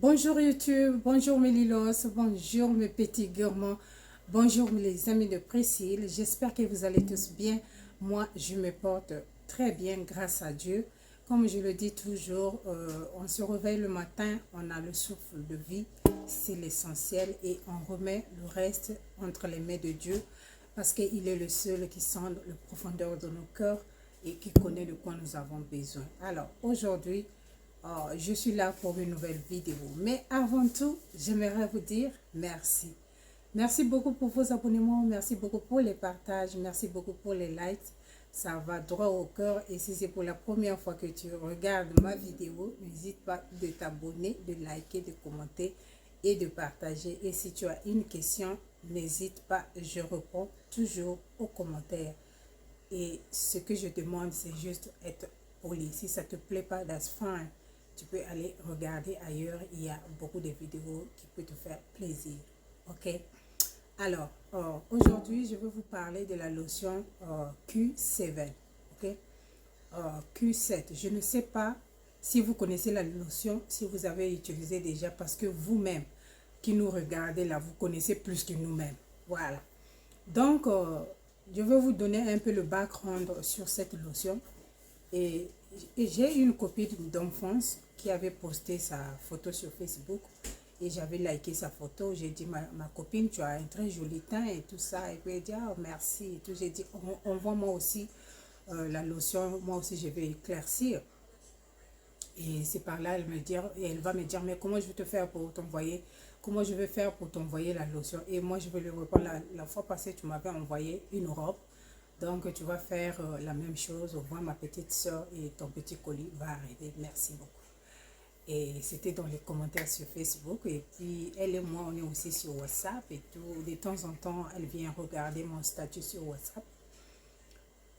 Bonjour YouTube, bonjour mes lilos, bonjour mes petits gourmands, bonjour les amis de Priscille. J'espère que vous allez tous bien. Moi, je me porte très bien grâce à Dieu. Comme je le dis toujours, on se réveille le matin, on a le souffle de vie, c'est l'essentiel et on remet le reste entre les mains de Dieu parce qu'il est le seul qui sonde le profondeur de nos cœurs et qui connaît de quoi nous avons besoin. Alors, aujourd'hui, je suis là pour une nouvelle vidéo. Mais avant tout, j'aimerais vous dire merci. Merci beaucoup pour vos abonnements, merci beaucoup pour les partages, merci beaucoup pour les likes. Ça va droit au cœur et si c'est pour la première fois que tu regardes ma vidéo, n'hésite pas de t'abonner, de liker, de commenter et de partager. Et si tu as une question, n'hésite pas, je réponds toujours aux commentaires. Et ce que je demande, c'est juste être poli. Si ça ne te plaît pas, that's fine. Tu peux aller regarder ailleurs. Il y a beaucoup de vidéos qui peuvent te faire plaisir. Ok? Alors, aujourd'hui, je vais vous parler de la lotion Q7. Ok? Q7. Je ne sais pas si vous connaissez la lotion, si vous avez utilisé déjà, parce que vous-même qui nous regardez là, vous connaissez plus que nous-mêmes. Voilà. Donc, je vais vous donner un peu le background sur cette lotion. Et j'ai une copine d'enfance qui avait posté sa photo sur Facebook. Et j'avais liké sa photo. J'ai dit, ma copine, tu as un très joli teint et tout ça. Et puis elle dit, oh, merci. Et tout. J'ai dit, on voit moi aussi la lotion. Moi aussi, je vais éclaircir. Et c'est par là, elle va me dire, mais comment je vais te faire pour t'envoyer, comment je vais faire pour t'envoyer la lotion? Et moi, je vais lui répondre, la fois passée, tu m'avais envoyé une robe. Donc, tu vas faire la même chose. Au revoir, ma petite soeur, et ton petit colis va arriver. Merci beaucoup. Et c'était dans les commentaires sur Facebook. Et puis, elle et moi, on est aussi sur WhatsApp et tout. De temps en temps, elle vient regarder mon statut sur WhatsApp.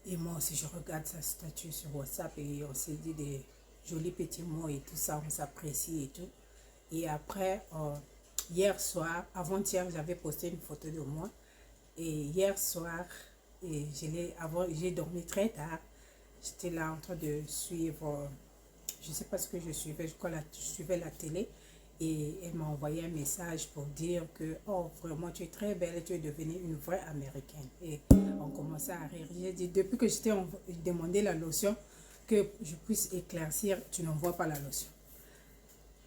Et moi aussi, je regarde sa statut sur WhatsApp et on s'est dit des jolis petits mots et tout ça, on s'apprécie et tout. Et après, hier soir, avant-hier, j'avais posté une photo de moi. Et hier soir, j'ai dormi très tard. J'étais là en train de suivre, je ne sais pas ce que je suivais, je crois que je suivais la télé. Et elle m'a envoyé un message pour dire que, oh, vraiment, tu es très belle, tu es devenue une vraie américaine. Et on commençait à rire. J'ai dit, depuis que je t'ai demandé la lotion, que je puisse éclaircir, tu n'envoies pas la lotion.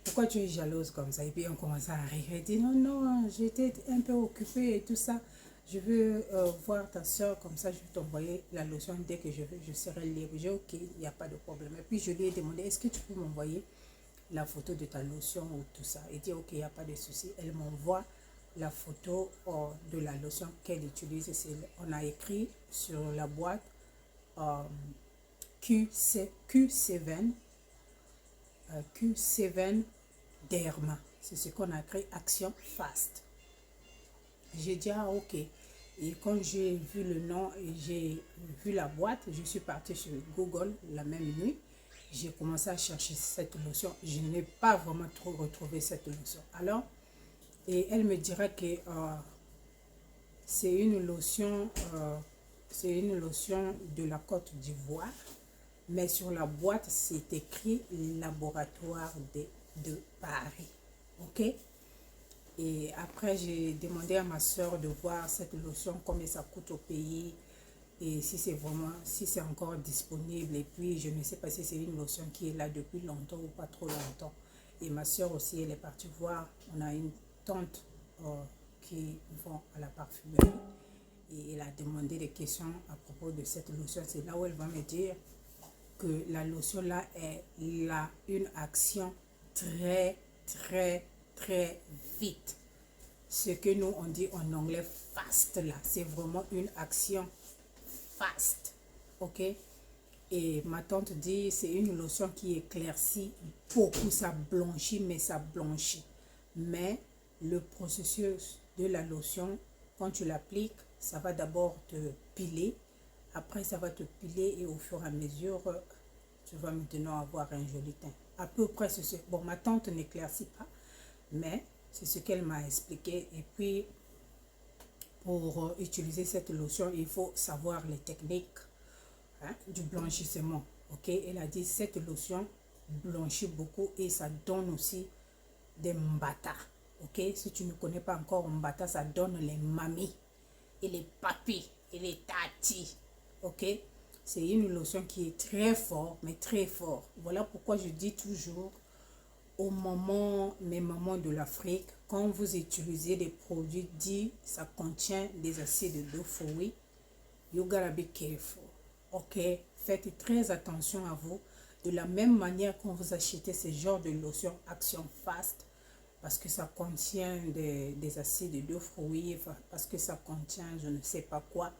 Pourquoi tu es jalouse comme ça? Et puis on commençait à rire. Elle dit, non, non, j'étais un peu occupée et tout ça. Je veux voir ta soeur, comme ça je vais t'envoyer la lotion dès que je serai libre. J'ai ok, il n'y a pas de problème. Et puis je lui ai demandé, est-ce que tu peux m'envoyer la photo de ta lotion ou tout ça? Elle dit, ok, il n'y a pas de souci. Elle m'envoie la photo de la lotion qu'elle utilise. On a écrit sur la boîte Q7, Q7 Derma. C'est ce qu'on a écrit, Action Fast. J'ai dit, ah ok. Et quand j'ai vu le nom et j'ai vu la boîte, je suis partie sur Google la même nuit. J'ai commencé à chercher cette lotion. Je n'ai pas vraiment trop retrouvé cette lotion. Alors, et elle me dira que c'est une lotion de la Côte d'Ivoire. Mais sur la boîte, c'est écrit Laboratoire de Paris. Ok? Et après, j'ai demandé à ma soeur de voir cette lotion, combien ça coûte au pays. Et si c'est encore disponible. Et puis, je ne sais pas si c'est une lotion qui est là depuis longtemps ou pas trop longtemps. Et ma soeur aussi, elle est partie voir. On a une tante qui vend à la parfumerie. Et elle a demandé des questions à propos de cette lotion. C'est là où elle va me dire que la lotion là est là une action très vite. Ce que nous on dit en anglais fast là, c'est vraiment une action fast. Ok? Et ma tante dit c'est une lotion qui éclaircit beaucoup, ça blanchit, mais ça blanchit. Mais le processus de la lotion, quand tu l'appliques, ça va d'abord te piler. Après, ça va te piler et au fur et à mesure, tu vas maintenant avoir un joli teint. À peu près, c'est ce. Bon, ma tante n'éclaircit pas, mais c'est ce qu'elle m'a expliqué. Et puis, pour utiliser cette lotion, il faut savoir les techniques du blanchissement. Ok, elle a dit cette lotion blanchit beaucoup et ça donne aussi des mbata. Ok, si tu ne connais pas encore mbata, ça donne les mamies et les papis et les tatis. Ok, c'est une lotion qui est très fort, mais très fort. Voilà pourquoi je dis toujours aux mamans, mes mamans de l'Afrique, quand vous utilisez des produits dits, ça contient des acides de fruits, you gotta be careful. Ok, faites très attention à vous. De la même manière quand vous achetez ce genre de lotion Action Fast, parce que ça contient des acides de fruits, parce que ça contient je ne sais pas quoi,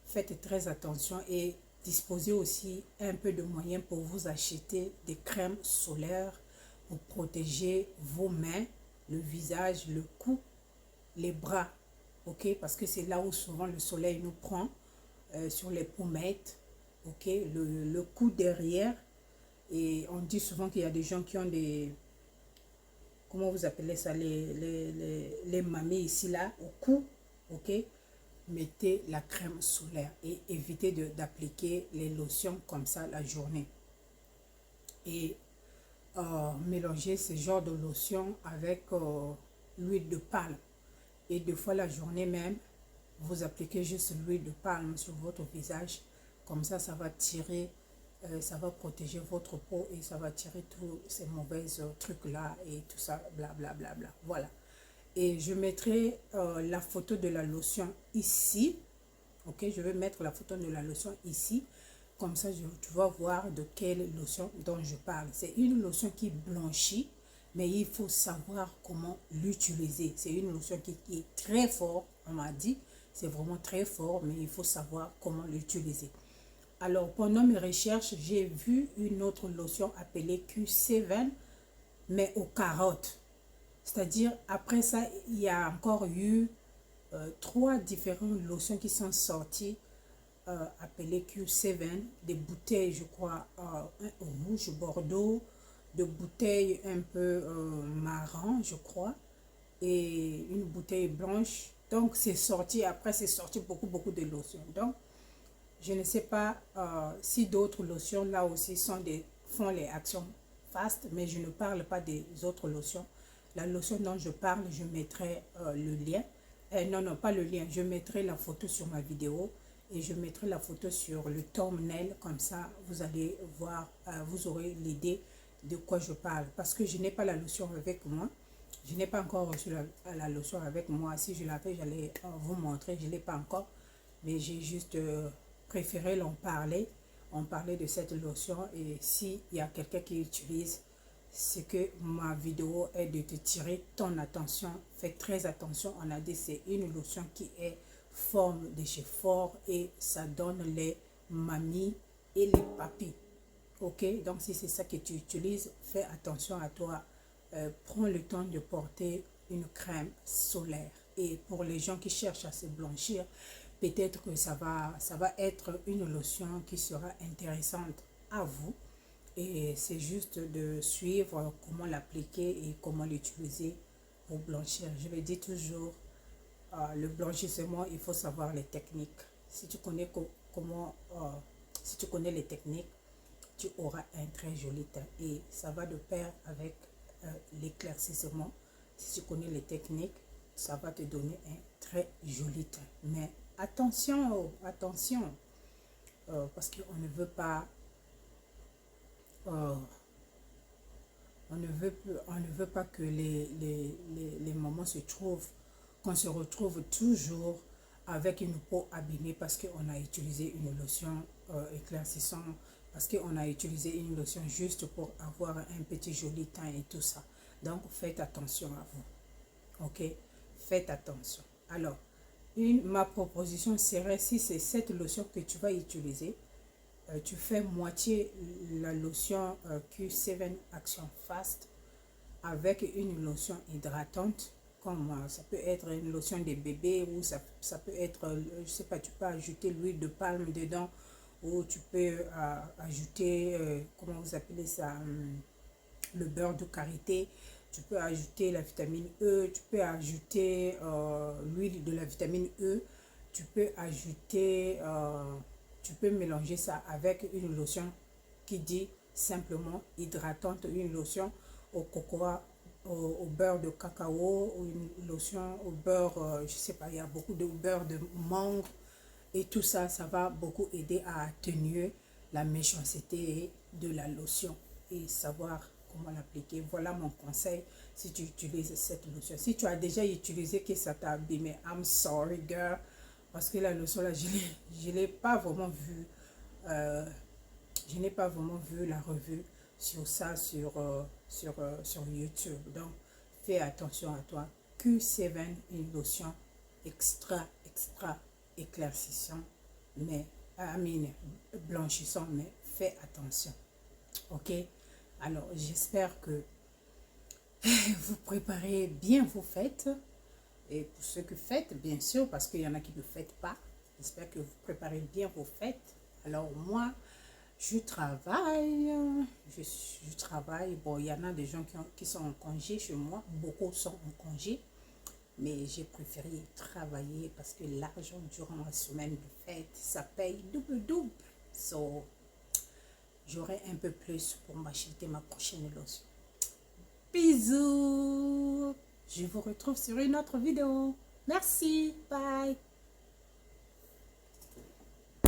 faites très attention et disposez aussi un peu de moyens pour vous acheter des crèmes solaires pour protéger vos mains, le visage, le cou, les bras. Ok, parce que c'est là où souvent le soleil nous prend, sur les pommettes, ok, le cou derrière. Et on dit souvent qu'il y a des gens qui ont des, comment vous appelez ça, les mamies ici là au cou. Ok, mettez la crème solaire et évitez d'appliquer les lotions comme ça la journée. Et mélangez ce genre de lotion avec l'huile de palme. Et 2 fois la journée même, vous appliquez juste l'huile de palme sur votre visage. Comme ça va tirer, ça va protéger votre peau et ça va tirer tous ces mauvais trucs là et tout ça, blablabla. Bla, bla, bla. Voilà. Et je mettrai la photo de la lotion ici. Ok, je vais mettre la photo de la lotion ici. Comme ça, tu vas voir de quelle lotion dont je parle. C'est une lotion qui blanchit, mais il faut savoir comment l'utiliser. C'est une lotion qui est très forte, on m'a dit. C'est vraiment très fort, mais il faut savoir comment l'utiliser. Alors, pendant mes recherches, j'ai vu une autre lotion appelée Q7, mais aux carottes. C'est-à-dire, après ça, il y a encore eu 3 différentes lotions qui sont sorties, appelées Q7, des bouteilles, je crois, rouge bordeaux, de bouteilles un peu marron, je crois, et une bouteille blanche. Donc, c'est sorti, après, c'est sorti beaucoup de lotions. Donc, je ne sais pas si d'autres lotions là aussi font les actions fast, mais je ne parle pas des autres lotions. La lotion dont je parle, je mettrai le lien. Non, pas le lien. Je mettrai la photo sur ma vidéo et je mettrai la photo sur le thumbnail. Comme ça, vous allez voir, vous aurez l'idée de quoi je parle. Parce que je n'ai pas la lotion avec moi. Je n'ai pas encore reçu la lotion avec moi. Si je l'avais, j'allais vous montrer. Je ne l'ai pas encore. Mais j'ai juste préféré l'en parler. On parlait de cette lotion. Et s'il y a quelqu'un qui utilise, c'est que ma vidéo est de te tirer ton attention. Fais très attention. On a dit c'est une lotion qui est forme de chez fort et ça donne les mamies et les papis. Ok, donc si c'est ça que tu utilises, fais attention à toi. Prends le temps de porter une crème solaire. Et pour les gens qui cherchent à se blanchir, peut-être que ça va être une lotion qui sera intéressante à vous. Et c'est juste de suivre comment l'appliquer et comment l'utiliser pour blanchir. Je le dis toujours, le blanchissement, il faut savoir les techniques. Si tu connais si tu connais les techniques, tu auras un très joli teint. Et ça va de pair avec l'éclaircissement. Si tu connais les techniques, ça va te donner un très joli teint. Mais attention, attention, parce qu'on ne veut pas... on ne veut pas que les mamans qu'on se retrouve toujours avec une peau abîmée parce qu'on a utilisé une lotion éclaircissant, parce qu'on a utilisé une lotion juste pour avoir un petit joli teint et tout ça. Donc, faites attention à vous. Ok? Faites attention. Alors, ma proposition serait, si c'est cette lotion que tu vas utiliser, tu fais moitié la lotion Q7 Action Fast avec une lotion hydratante, comme ça peut être une lotion de bébé ou ça peut être, je sais pas, tu peux ajouter l'huile de palme dedans ou tu peux ajouter, comment vous appelez ça, le beurre de karité. Tu peux ajouter la vitamine E, tu peux ajouter l'huile de la vitamine E, tu peux ajouter... tu peux mélanger ça avec une lotion qui dit simplement hydratante, une lotion au cocoa au beurre de cacao ou une lotion au beurre, je sais pas, il y a beaucoup de beurre de mangue et tout ça, ça va beaucoup aider à atténuer la méchanceté de la lotion et savoir comment l'appliquer. Voilà mon conseil si tu utilises cette lotion. Si tu as déjà utilisé que ça t'a abîmé, I'm sorry girl, parce que la lotion là, je l'ai pas vraiment vue. Je n'ai pas vraiment vu la revue sur ça sur YouTube. Donc, fais attention à toi. Q7, une lotion extra éclaircissant, mais blanchissant, mais fais attention. Ok? Alors, j'espère que vous préparez bien vos fêtes. Et pour ceux que faites, bien sûr, parce qu'il y en a qui ne fêtent pas, j'espère que vous préparez bien vos fêtes. Alors, moi, je travaille, je travaille. Bon, il y en a des gens qui sont en congé chez moi. Beaucoup sont en congé. Mais j'ai préféré travailler parce que l'argent durant la semaine de fête, ça paye double. So, j'aurai un peu plus pour m'acheter ma prochaine lotion. Bisous! Je vous retrouve sur une autre vidéo. Merci. Bye.